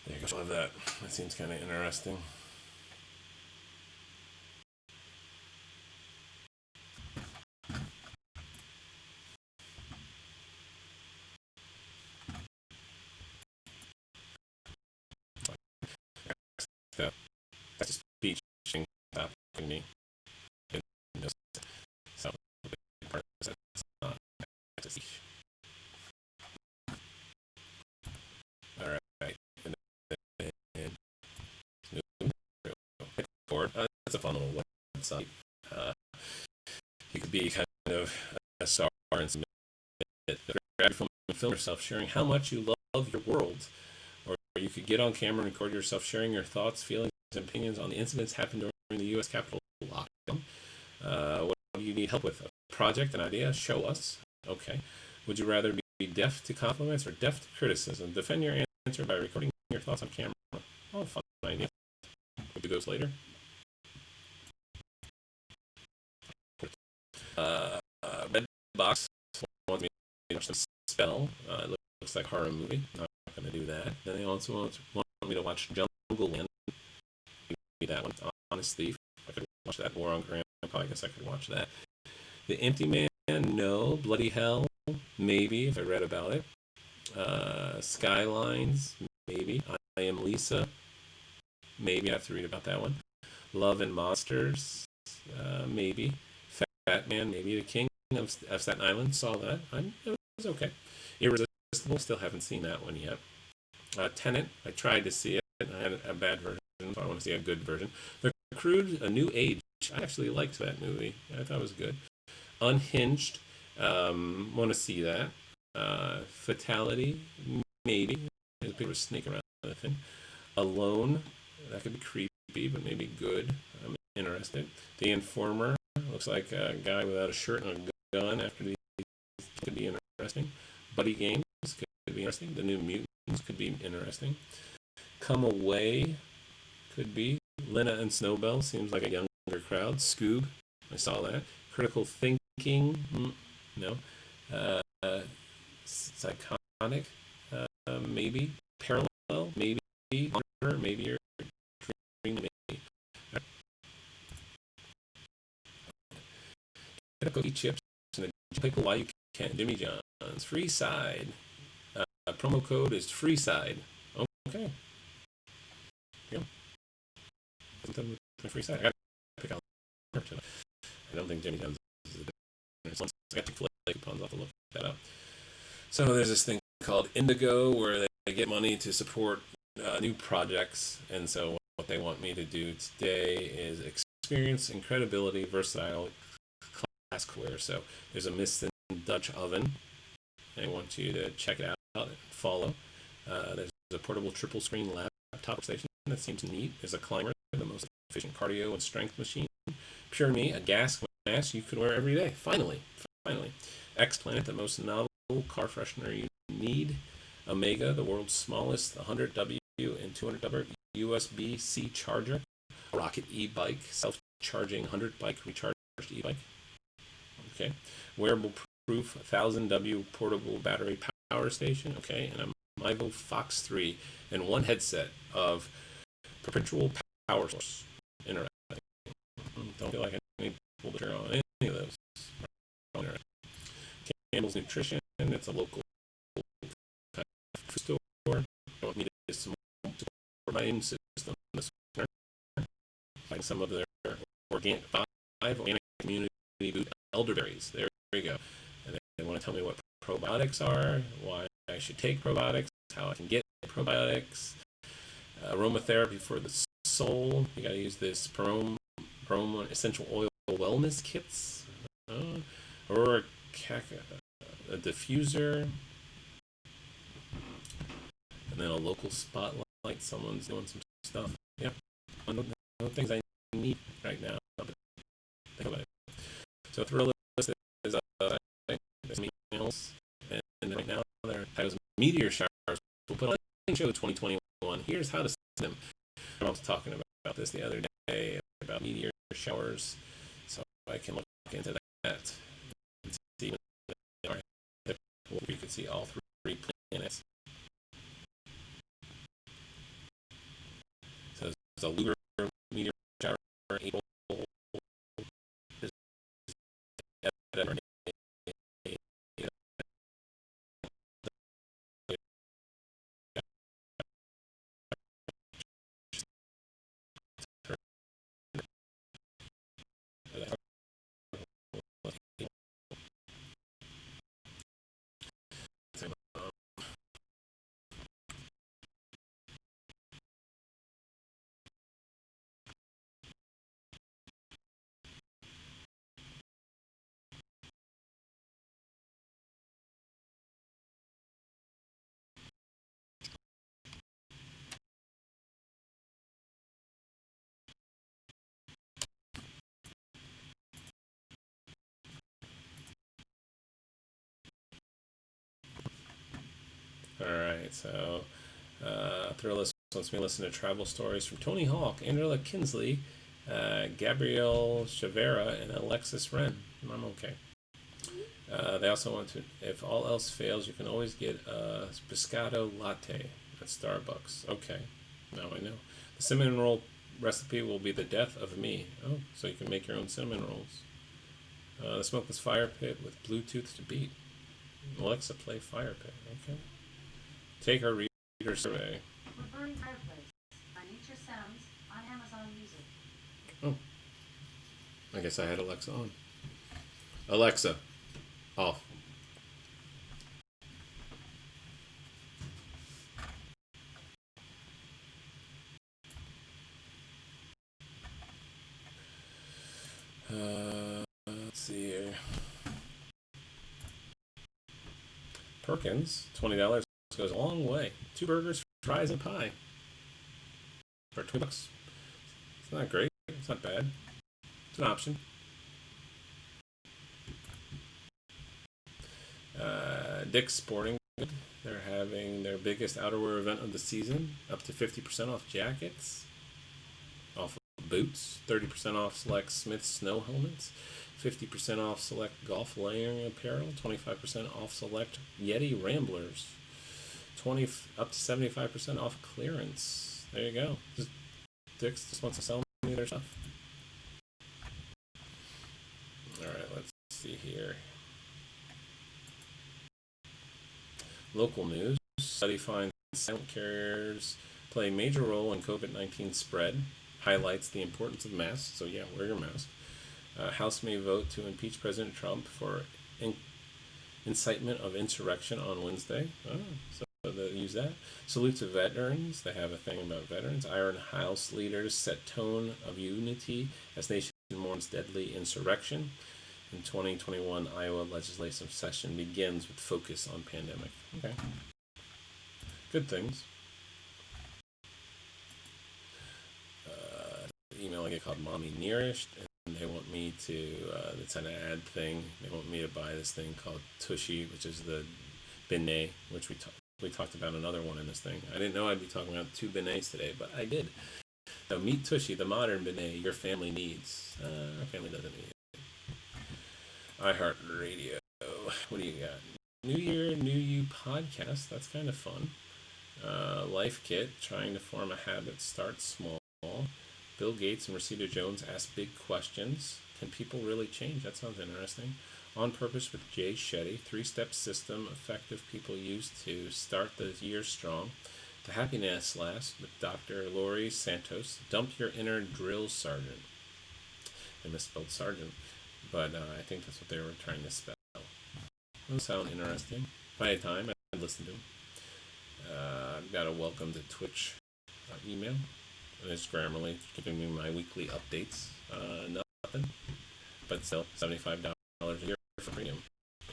There you go. I love that. That seems kind of interesting. That's a speech topic to me. So that's not a speech. All right. And then board. That's a fun little website. You could be kind of a star and submit film yourself sharing how much you love your world, or you could get on camera and record yourself sharing your thoughts, feelings, and opinions on the incidents happened during the U.S. Capitol lockdown. What do you need help with? A project, an idea? Show us. Okay. Would you rather be deaf to compliments or deaf to criticism? Defend your answer by recording your thoughts on camera. Oh, fun idea. We'll do those later. Red Box wants me to watch the Spell. It looks like a horror movie. Not going to do that. Then they also want me to watch Jungle Land. That one, Honest Thief. I could watch that. War on Grandpa. I guess I could watch that. The Empty Man. No. Bloody Hell. Maybe if I read about it. Skylines. Maybe. I Am Lisa. Maybe I have to read about that one. Love and Monsters. maybe. Fat Man, maybe. The King of Staten Island, saw that. It was okay. Irresistible, still haven't seen that one yet. Tenet, I tried to see it. I had a bad version, so I want to see a good version. The Crude, A New Age. I actually liked that movie. I thought it was good. Unhinged, want to see that. Fatality, maybe. There's a bit of a snake around the thing. Alone, that could be creepy, but maybe good. I'm interested. The Informer, looks like a guy without a shirt and a gun after the could be interesting. Buddy Games could be interesting. The New Mutants could be interesting. Come Away could be. Lena and Snowbell seems like a younger crowd. Scoob, I saw that. Critical Thinking, no. Psychotic, maybe. Parallel, maybe. Honor, maybe you're dreaming, maybe. Get a cookie chips and a pickle while you can. Jimmy John's free side. Promo code is free side. Okay. Yeah. Free side. I gotta pick out. I don't think Jimmy John's is a difference. I got Chick-fil-A coupons. I'll have to look that up. So there's this thing called Indigo where they get money to support new projects, and so what they want me to do today is experience incredibility, versatile classicware. So there's a Miston Dutch oven. I want you to check it out and follow. There's a portable triple screen laptop station that seems neat. There's a climber, the most efficient cardio and strength machine. Pure Me, a gas mask you can wear every day. Finally. X Planet, the most novel car freshener you need. Omega, the world's smallest 100W and 200W USB-C charger. Rocket e-bike, self-charging 100 bike recharged e-bike. Okay. Wearable proof 1000W portable battery power station. Okay. And a Mivo Fox 3 and one headset of perpetual power source. Interesting. Don't feel like I need to pull the trigger on any of those. Campbell's Nutrition, it's a local kind of food store. Don't need to support my immune system this winter. Find some of their organic community food elderberries. There you go. And they want to tell me what probiotics are, why I should take probiotics, how I can get probiotics. Aromatherapy for the soul. You got to use this Perome essential oil wellness kits. Or a diffuser, and then a local spotlight. Someone's doing some stuff. Yeah, one of the things I need right now. Think about it. So Thrillist is there's meals, and right now there are meteor showers. We'll put on show 2021. Here's how to send them. I was talking about this the other day about meteor showers, so I can look into that. See you can see all three planets. So there's a lunar meteor shower, April. Alright, so Thrillist wants me to listen to travel stories from Tony Hawk, Angela Kinsley, Gabrielle Chavera, and Alexis Wren. I'm okay. They also want to, if all else fails, you can always get a Biscotto latte at Starbucks. Okay, now I know. The cinnamon roll recipe will be the death of me. Oh, so you can make your own cinnamon rolls. The smokeless fire pit with Bluetooth to beat. Alexa, play Fire Pit. Okay. Take our reader survey. Burning Fireplace by Nature Sounds on Amazon Music. Oh. I guess I had Alexa on. Alexa, off. Let's see here. Perkins, $20 goes a long way. 2 burgers, fries, and pie for $20. It's not great. It's not bad. It's an option. Dick's Sporting Goods. They're having their biggest outerwear event of the season. Up to 50% off jackets. Off boots. 30% off select Smith snow helmets. 50% off select golf layering apparel. 25% off select Yeti Ramblers. Up to 75% off clearance. There you go. Dick's just wants to sell me their stuff. Alright, let's see here. Local news. Study finds silent carriers play a major role in COVID-19 spread. Highlights the importance of masks. So yeah, wear your mask. House may vote to impeach President Trump for incitement of insurrection on Wednesday. So they'll use that. Salute to veterans. They have a thing about veterans. Iron House leaders set tone of unity as nation mourns deadly insurrection. In 2021, Iowa legislative session begins with focus on pandemic. Okay. Good things. Email I get called Mommy Nearest, and they want me to, it's an ad thing. They want me to buy this thing called Tushy, which is the beignet, which we talked about another one in this thing. I didn't know I'd be talking about 2 beignets today, but I did. So meet Tushy, the modern beignet your family needs. Our family doesn't need it. iHeartRadio. What do you got? New Year, New You podcast. That's kind of fun. Life Kit, trying to form a habit. Start small. Bill Gates and Rosita Jones ask big questions. Can people really change? That sounds interesting. On Purpose with Jay Shetty. 3-step system effective people use to start the year strong. The Happiness Last with Dr. Laurie Santos. Dump your inner drill sergeant. I misspelled sergeant, but I think that's what they were trying to spell. Those sound interesting. If I had time, I'd listen to them. I've got a welcome to Twitch email. And it's Grammarly giving me my weekly updates. Nothing. But still, $75 a year for premium.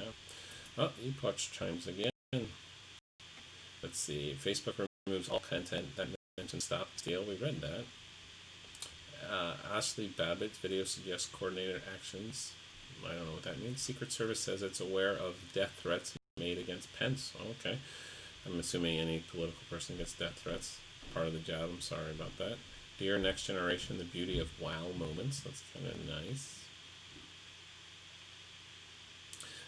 Yeah. Oh, ePatch chimes again. Let's see. Facebook removes all content that mentions stop steal. We read that. Ashley Babbitt's video suggests coordinated actions. I don't know what that means. Secret Service says it's aware of death threats made against Pence. Oh, okay. I'm assuming any political person gets death threats. Part of the job. I'm sorry about that. Dear Next Generation, the beauty of wow moments. That's kind of nice.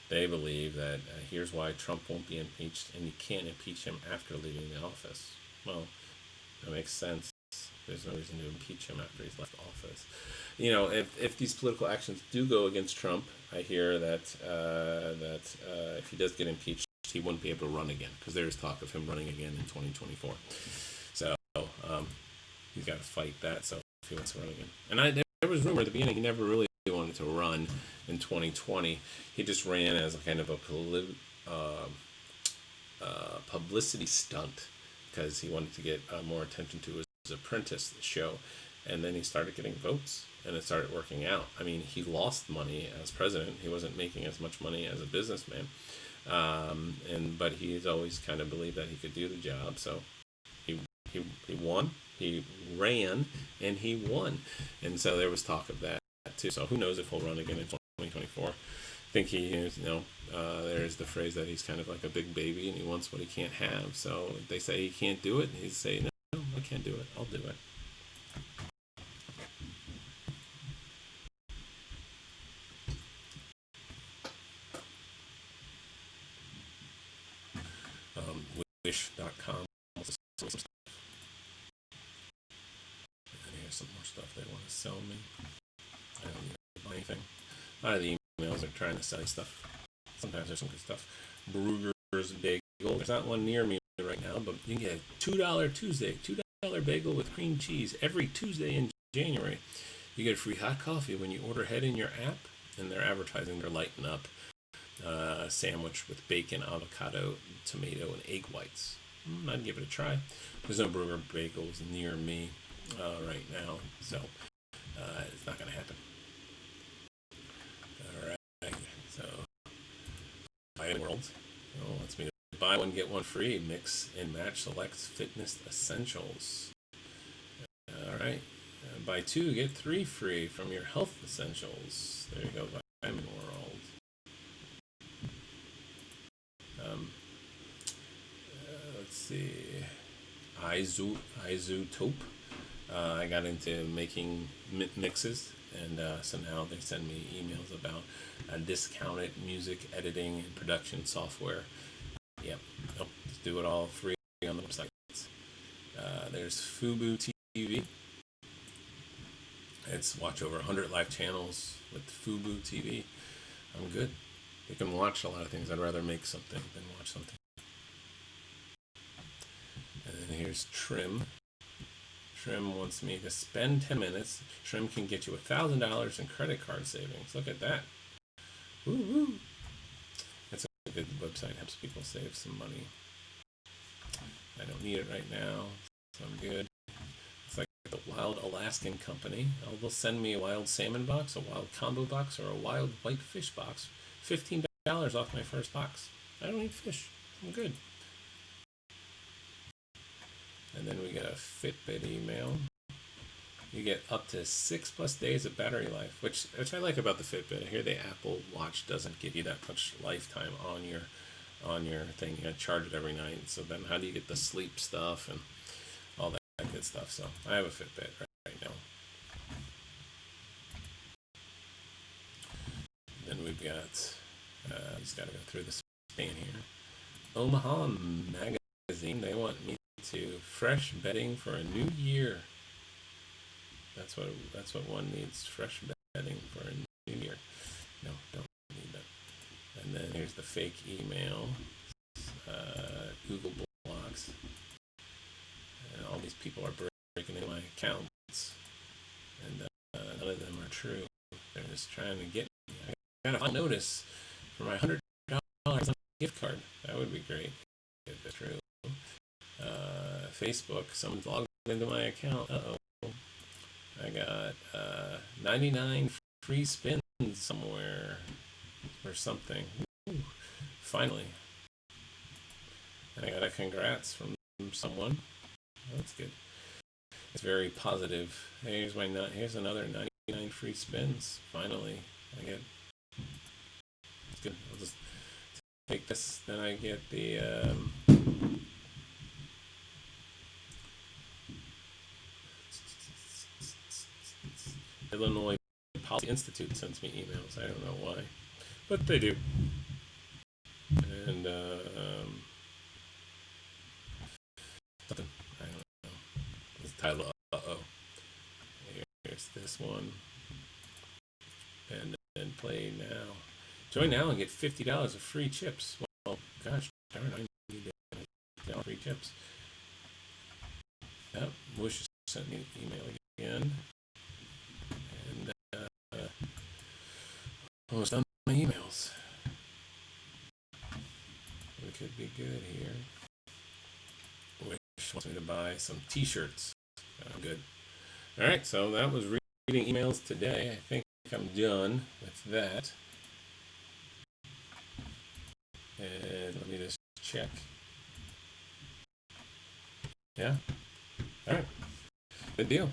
They believe that here's why Trump won't be impeached, and you can't impeach him after leaving the office. Well, that makes sense. There's no reason to impeach him after he's left office. You know, if these political actions do go against Trump, I hear that if he does get impeached, he wouldn't be able to run again, because there's talk of him running again in 2024. So he's got to fight that. So if he wants to run again, and there was rumor at the beginning he never really wanted to run in 2020. He just ran as a kind of a publicity stunt because he wanted to get more attention to his Apprentice show, and then he started getting votes, and it started working out. I mean, he lost money as president. He wasn't making as much money as a businessman, but he's always kind of believed that he could do the job. So he won. He ran, and he won, and so there was talk of that too. So who knows if he'll run again in 2024? I think there's the phrase that he's kind of like a big baby, and he wants what he can't have. So if they say he can't do it, and he's saying, no, I can't do it. I'll do it. Wish.com. And here's some more stuff they want to sell me. I don't need to buy anything. A lot of the emails are trying to sell you stuff. Sometimes there's some good stuff. Brugger's Bagel. There's not one near me right now, but you can get a $2 Tuesday, $2 bagel with cream cheese every Tuesday in January. You get free hot coffee when you order ahead in your app, and they're advertising their Lighten Up sandwich with bacon, avocado, tomato, and egg whites. I'd give it a try. There's no Brewer Bagels near me right now, so it's not going to happen. All right, so Buy World wants me to buy one get one free. Mix and match select fitness essentials. All right, buy two get three free from your health essentials. There you go, Vitamin World. Let's see, Isotope. I got into making mixes, and so now they send me emails about discounted music editing and production software. Yep, just do it all free on the website. There's Fubo TV. It's watch over 100 live channels with Fubo TV. I'm good. You can watch a lot of things. I'd rather make something than watch something. And then here's Trim. Trim wants me to spend 10 minutes. Trim can get you $1,000 in credit card savings. Look at that. Woo-woo. It's a good website. Helps people save some money. I don't need it right now, so I'm good. It's like the Wild Alaskan Company. They'll send me a wild salmon box, a wild combo box, or a wild white fish box. $15 off my first box. I don't eat fish. I'm good. And then we get a Fitbit email. You get up to 6+ days of battery life, which I like about the Fitbit. I hear the Apple Watch doesn't give you that much lifetime on your thing. You gotta charge it every night. So then how do you get the sleep stuff and all that good stuff? So I have a Fitbit right now. Then we've got, just gotta go through this thing here. Omaha Magazine, they want me to fresh bedding for a new year. That's what one needs, fresh bedding for a new year. No, don't need that. And then here's the fake email, Google Blocks, and all these people are breaking into my accounts, and none of them are true. They're just trying to get me. I got a notice for my $100 gift card. That would be great if it's true. Facebook, someone's logged into my account. I got 99 free spins somewhere or something. Ooh, finally. And I got a congrats from someone. That's good. It's very positive. Here's another 99 free spins. Finally, I get. It's good. I'll just take this. Then I get the. Illinois Policy Institute sends me emails. I don't know why, but they do. And something, I don't know. It's titled Here's this one. And then play now. Join now and get $50 of free chips. Well, gosh darn, I need to free chips. Yep, Wish sent me an email again. Almost done my emails. We could be good here. Wish wants me to buy some t-shirts. I'm good. Alright, so that was reading emails today. I think I'm done with that. And let me just check. Yeah? Alright. Good deal.